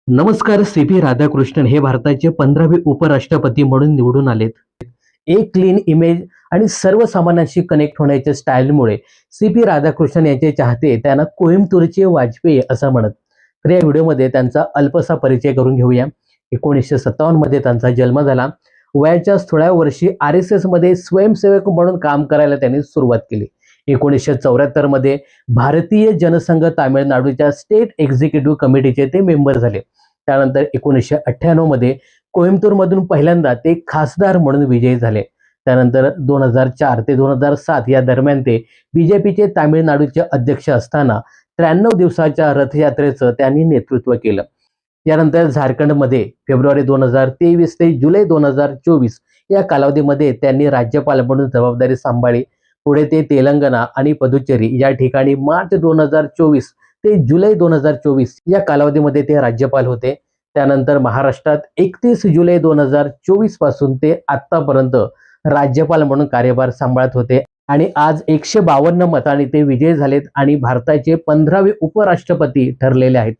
नमस्कार. सी.पी. राधाकृष्णन हे भारताचे 15वे उपराष्ट्रपती म्हणून निवडून आलेत. एक क्लीन इमेज आणि सर्वसामान्यांशी कनेक्ट होण्याच्या स्टाईलमुळे सी.पी. राधाकृष्णन यांचे चाहते त्यांना कोइंबतूरचे वाजपेयी असं म्हणत. तर या व्हिडिओमध्ये त्यांचा अल्पसा परिचय करून घेऊया. 1957 मध्ये त्यांचा जन्म झाला. वयाच्याच थोड्या वर्षी RSS मध्ये स्वयंसेवक म्हणून काम करायला त्यांनी सुरुवात केली. 1974 मध्ये भारतीय जनसंघ तामिळनाडूच्या स्टेट एक्झिक्युटिव्ह कमिटीचे ते मेंबर झाले. त्यानंतर 1998 मध्ये कोइंबतूरमधून पहिल्यांदा ते खासदार म्हणून विजयी झाले. त्यानंतर 2004 ते 2007 या दरम्यान ते बीजेपीचे तामिळनाडूचे अध्यक्ष असताना 93 दिवसाच्या रथयात्रेचं त्यांनी नेतृत्व केलं. यानंतर झारखंडमध्ये फेब्रुवारी 2023 ते जुलै 2024 या कालावधीमध्ये त्यांनी राज्यपाल म्हणून जबाबदारी सांभाळली. पुढे ते तेलंगणा आणि पुदुच्चेरी या ठिकाणी मार्च 2024 ते जुलै 2024 या कालावधीमध्ये ते राज्यपाल होते. त्यानंतर महाराष्ट्रात 31 जुलै 2024 पासून ते आतापर्यंत राज्यपाल म्हणून कार्यभार सांभाळत होते आणि आज 152 मतांनी ते विजयी झालेत आणि भारताचे 15वे उपराष्ट्रपती ठरलेले आहेत.